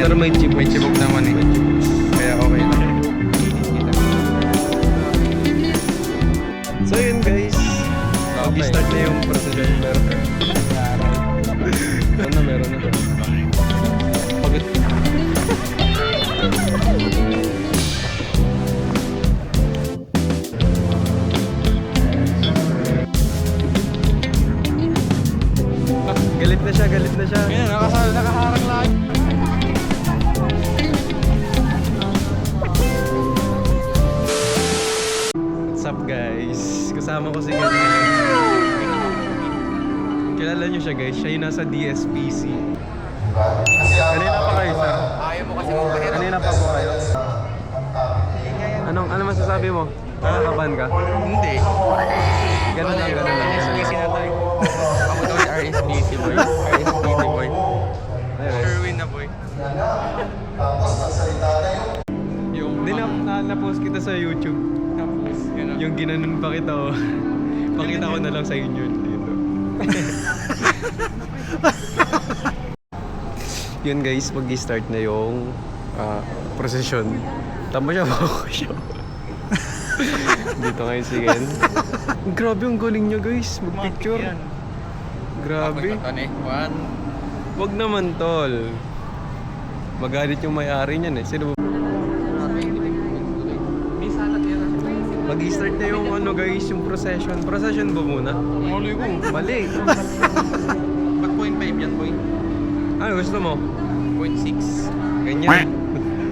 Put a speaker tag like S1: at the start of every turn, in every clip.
S1: Pero may chibog naman eh. Kaya okay lang. So yun guys, mag-start na yung procedure. Meron na. Pagod. Galit na siya.
S2: Ayan, nakaharang lang.
S1: What's up guys? Kasama ko si Kilala niyo siya guys, siya yung nasa DSPC. Kanina pa kayo sir?
S2: Ayaw mo kasi magpahirap.
S1: Kanina pa po kayo? Ano masasabi mo? Nakakabahan ka?
S2: Hindi.
S1: Ganun lang.
S2: RSPC na tayo. Ako daw si RSPC boy. RSPC boy. Sherwin na boy.
S1: Hindi na-post kita sa YouTube.
S2: Tapos, yun.
S1: Yung ginanon pa kita oh. Pakita ko na lang sa inyo dito. Yun guys, mag-start na yung procession. Tama siya ba siya? Dito ngayon si Ken. Grabe ang galing niya guys, mag-picture. Grabe. Wag naman tol. Magalit yung may-ari niyan eh. Sino ba? Mag-start na yung ano guys, yung procession. Procession ba muna?
S2: Mali ko.
S1: Mali.
S2: Ba't 0.5 yan boy?
S1: Ano gusto mo?
S2: 0.6.
S1: Ganyan.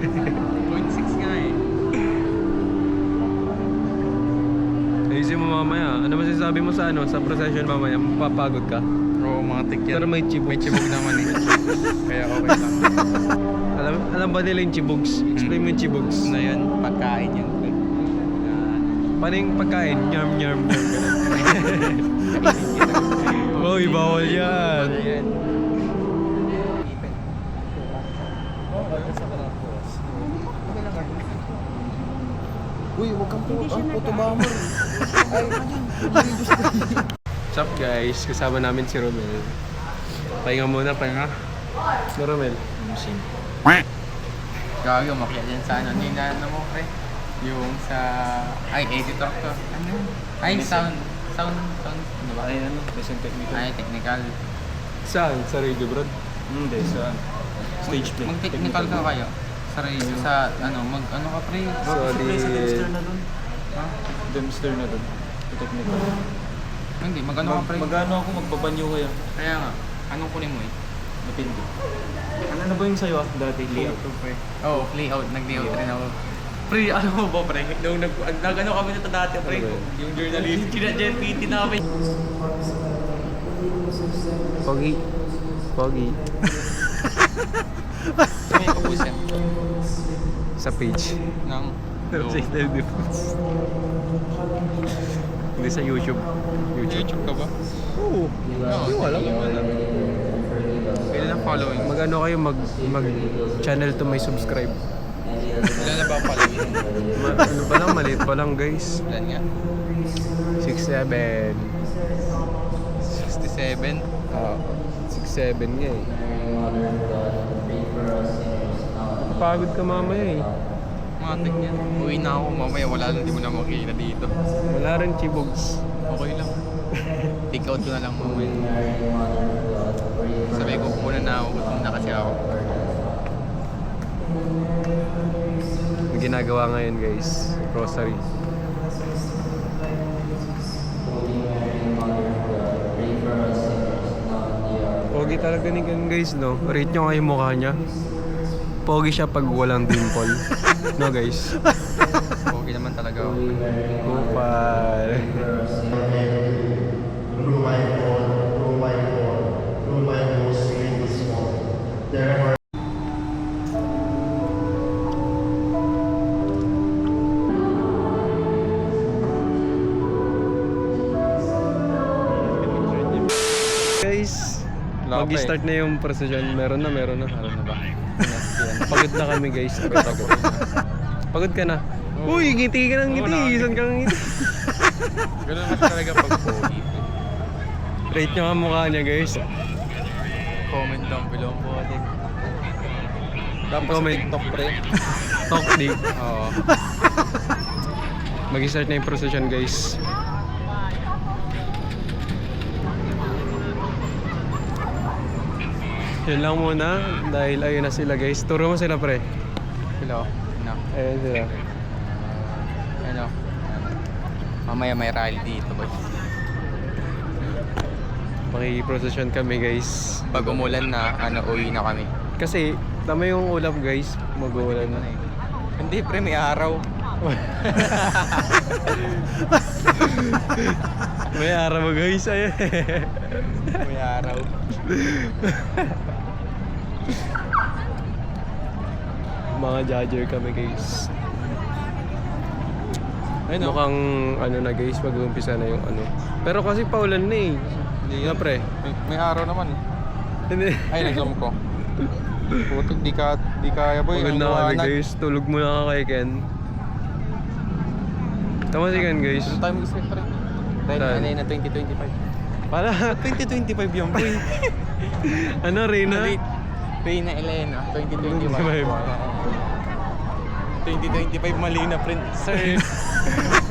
S2: 0.6 nga eh.
S1: Ayusin mo mamaya. Ano masasabi mo sa sa procession mamaya? Mapapagod ka?
S2: Oo, mga tik yan.
S1: Pero may chibog.
S2: May chibog naman eh. Kaya okay lang.
S1: Alam ba nila yung chibogs? Explain mo yung chibogs.
S2: Na yan, pagkain yan.
S1: Paano yung pagkain? Nyarm. Uy, bawal yan.
S2: Uy, huwag kang puto mamor.
S1: What's up guys? Kasama namin si Romel. Pahinga muna. Si Romel.
S2: Gagi, umakyat yan sa ano. Nina mo pre. Yung sa... Ay, editor to. Ano? Ay, sound. Ano ba?
S1: Ay, lesson technical.
S2: Ay, technical.
S1: Saan? Sa radio brad? Hindi, saan? Stage play.
S2: Mag-technical ka kayo. Sa radio. Sa ano, ano ka pre?
S1: Solid.
S2: Ha?
S3: Dempster na doon. Technical.
S2: Hindi, mag-ano ka pre?
S3: Magano ako, magbabanyo kayo.
S2: Kaya nga. Anong kunin mo eh?
S3: Depende. Ano ba yung sa'yo dati? Layout.
S2: Oo, layout. Nag-layout rin ako. Pre, ano mo ba pre? Nung nag-ano kami nito dati pre.
S1: Ano ba?
S2: Yung journalist. Jet-PT na kami.
S1: Pogi.
S2: May kapusin.
S1: Sa page.
S2: Nang...
S1: Website na difference. Hindi sa YouTube.
S2: YouTube ka ba?
S1: Oo.
S2: Oo,
S1: Wala.
S2: Kailan ang following?
S1: Mag-ano kayo, mag channel to may subscribe.
S2: Ilan na ba ang following?
S1: Ano pa lang, maliit pa lang guys.
S2: Ilan nga?
S1: 6'7".
S2: 67?
S1: 6'7" nga eh. Pagod ka mamaya eh.
S2: Matik yan. Uwi na ako mamaya. Wala lang, di mo na makikita dito.
S1: Wala rin chibogs.
S2: Okay lang. Take out ko na lang mamaya. Sabi ko, muna na ako. Gutom na kasi ako.
S1: Ang ginagawa ngayon guys, grocery. Pogi talaga ni Ken guys, no? Rate nyo nga yung mukha niya. Pogi siya pag walang dimple. No guys?
S2: Okay naman talaga ako.
S1: Kupal. Guys, mag-start na yung procession. Meron na.
S2: Meron na ba?
S1: Pagod na kami guys. Pagod ka na. Uy, ngiti ka ng ngiti. Isan ka ng ngiti.
S2: Ganun mas talaga pag pogi.
S1: Rate nyo ang mukha niya guys.
S2: Comment down below po. Dapat sa
S1: Comment.
S2: TikTok, pre.
S1: Talk di.
S2: Oo.
S1: Mag-start na yung procession, guys. Yun lang muna dahil ayun na sila, guys. Turo mo sila, pre.
S2: Hello. No.
S1: Ayun sila.
S2: Ano? Mamaya may rally dito, boy.
S1: Makikiprocession kami, guys.
S2: Pag umulan na, uwi na kami.
S1: Kasi, tama yung ulap, guys. Mag-uulan na.
S2: Hindi, pre, may araw.
S1: May araw mo, guys. Ayun.
S2: May araw.
S1: Mga judger kami, guys.
S2: Ayun, no?
S1: Mukhang ano na, guys, mag-uumpisa na yung ano. Pero kasi paulan na eh.
S2: Hindi
S1: Na, pre.
S2: May araw naman.
S1: Hindi.
S2: Ay, nag-zoom ko. Putik, di kaya, boy.
S1: Pagod
S2: Ang
S1: na kami,
S2: liwanag.
S1: guys. Tulog muna ka kay Ken. Tama si Ken, guys.
S2: Ano tayo mag-expect, pre? Dahil
S1: Saan?
S2: ano yun na 2025.
S1: Pala,
S2: 2025 yun, boy.
S1: ano, Reyna?
S2: Reyna Elena, 2025.
S1: 2025.
S2: 2025 mali na, print. Sir,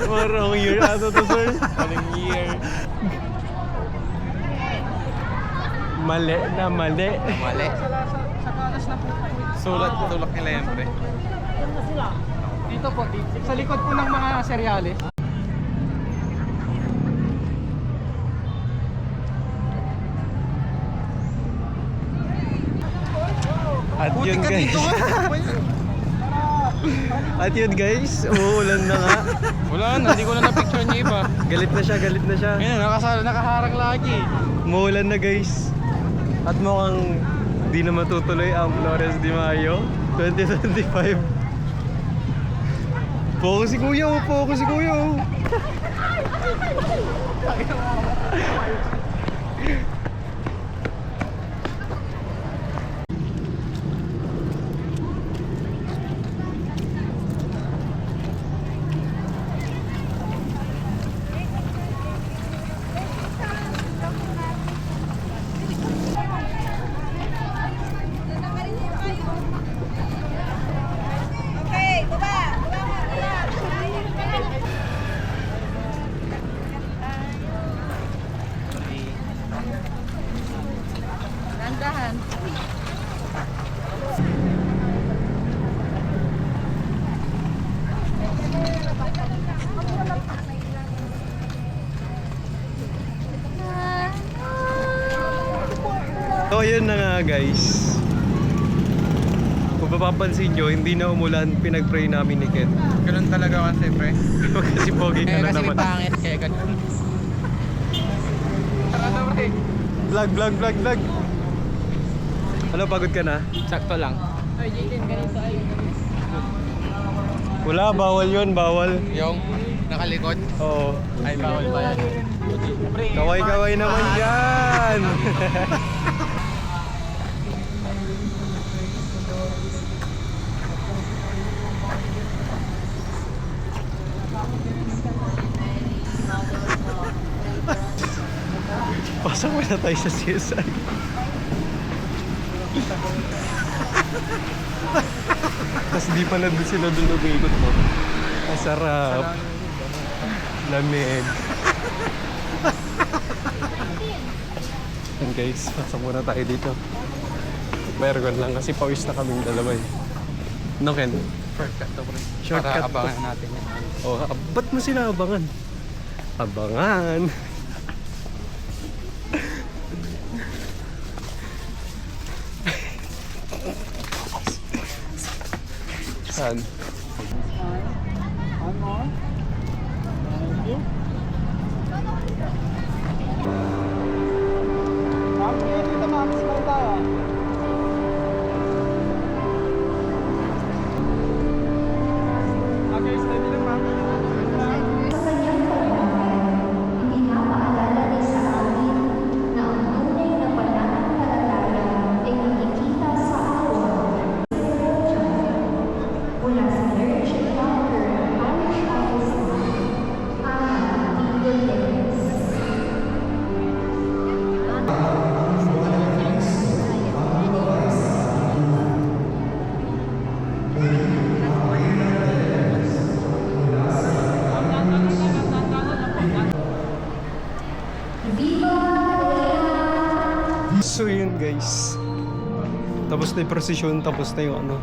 S1: Marang year ato to, sir.
S2: maling year.
S1: Mali na mali.
S2: Mali. Sulat, tulak nila yan, pre.
S3: Dito po, sa likod po ng mga seryales.
S1: At yun, guys. At yun, guys. Uulan na nga.
S2: Wala na, hindi ko na na-picture niya iba.
S1: Galit na siya, galit na siya.
S2: Ngayon, nakaharang lagi.
S1: Umuulan na, guys. At mukhang di na matutuloy ang Flores de Mayo 2025. Focus si Kuya, oh. Focus si Kuya, oh.
S4: Okay, baba. Dahan-dahan.
S1: So yun na nga, guys. Kung mapapansin nyo, hindi na umulan, pinag-pray namin ni Ken.
S2: Ganun talaga kasi, pre.
S1: Kasi pogi ka na
S2: Kasi
S1: naman.
S2: pangit, kaya ganun. Tara na, pre.
S1: Vlog. Ano, pagod ka na?
S2: Sakto lang.
S1: Wala, bawal yun, bawal.
S2: Yung nakalikod.
S1: Oo.
S2: Ay, bawal ba yan?
S1: Kaway-kaway naman yan. Pasok mo na tayo sa CSI. Tapos di pa na doon sila doon nag-iikot mo. Ang sarap. Lamig. And guys, pasok muna tayo dito. Bayargon lang kasi pawis na kaming dalawa eh. No, Ken?
S2: Shortcut to, pre.
S1: Shortcut
S2: Para
S1: to.
S2: abangan natin yan.
S1: Oh, ba't mo sila abangan? Abangan! Saan?
S3: One more. Thank you. Ma'am, dito ma'am, smile tayo. Okay, steady lang ma'am.
S5: Sa kanyang pagmamahal, pinapaalala niya sa amin na ang tunay na pananampalataya ay nakikita sa awa mula sa Church Doctor Parish Officer Ana Igones.
S1: Tapos na yung prosesyon, tapos na yung ano.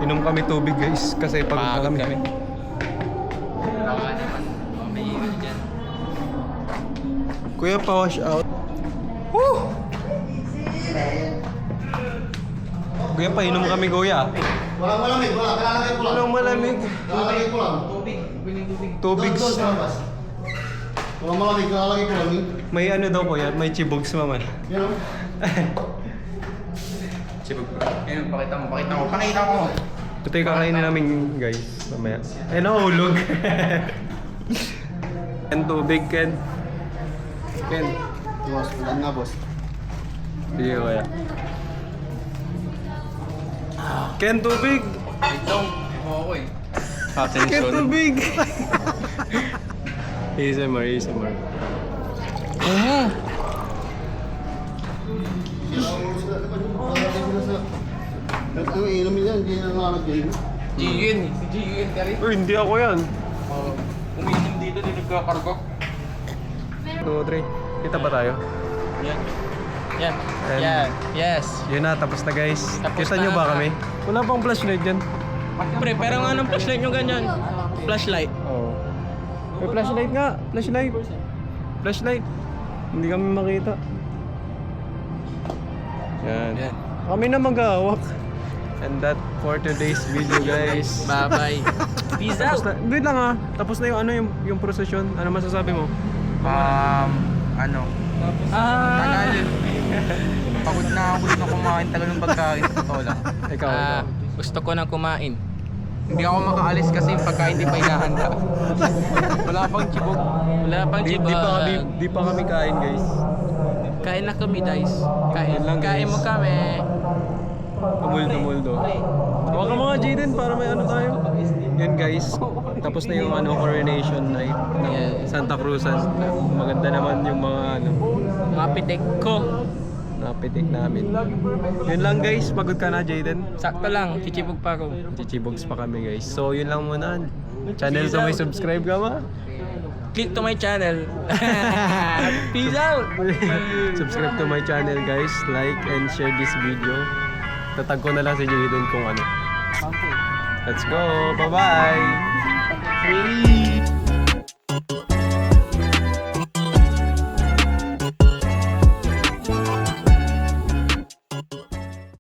S1: Inom kami tubig guys, kasi pagod na
S2: Pagod
S1: kami.
S2: kami. Baka naman, may ilo dyan.
S1: Kuya, pa-wash out. Woo! Kuya, painom kami kuya.
S6: Walang malamig, wala. Kalalagay ko lang.
S1: Walang malamig.
S6: Kalalagay ko lang.
S1: Tubig.
S6: Doon sa labas. Walang malamig, kalalagay ko lang.
S1: May ano daw kuya, may chibogs mama.
S6: Yan o.
S2: Sibog bro. Ayun, pakita mo.
S1: Ito yung kakainin namin guys, mamaya. Eh, nahulog. Ken, tubig, Ken. Ken.
S6: Boss, wala nga boss.
S1: Sige kuya. Ken, tubig!
S2: Wait lang, ako eh.
S1: Ken, tubig! ASMR.
S6: Ang inumin yan, hindi na nakalagay.
S2: Gigan eh. Si Gigan ka rin.
S1: Uy, hindi ako yan.
S2: Umiinom dito, di nagkakargo.
S1: 2, 3. Kita ba tayo?
S2: Yan. Yan.
S1: And-
S2: Yan. Yes.
S1: Yun na, tapos na guys.
S2: Tapos
S1: Kita
S2: na.
S1: nyo ba kami? Wala pang flashlight dyan.
S3: Pre, pero nga ng flashlight nyo ganyan. Flashlight.
S1: Oo. May flashlight nga. Flashlight. Hindi kami makita. Yan.
S2: Yan.
S1: Kami na mag-aawak. And that for today's video guys.
S2: Bye-bye.
S3: Peace
S1: Tapos na, wait lang ah. Tapos na yung ano yung procession. Ano masasabi mo?
S2: Ano? Tagal. Pagod na ako na kumain. Tagal ng pagkain. Totoo lang.
S1: Ikaw.
S3: Gusto ko nang kumain.
S2: Hindi ako makaalis kasi yung pagkain di pa inahanda. Wala pang chibog.
S3: Wala pang
S1: Di pa kami kain guys.
S3: Kain na kami, guys.
S1: Kain lang,
S3: Kain
S1: guys.
S3: mo kami.
S1: Tumuldo. Huwag ka mga Jaden para may ano tayo. Yun guys. Tapos na yung ano coronation night ng
S3: Yeah.
S1: Santa Cruzan. Maganda naman yung mga ano
S3: Mga pitik ko.
S1: napitik namin. Yun lang guys. Pagod ka na Jaden.
S3: Sakto lang, chichibog pa ako.
S1: Chichibogs pa kami guys. So yun lang muna. Channel to may subscribe ka ba?
S3: Click to my channel. Peace out!
S1: Subscribe to my channel guys. Like and share this video. Tatag ko na lang si Jaden kung ano. Let's go. Bye-bye.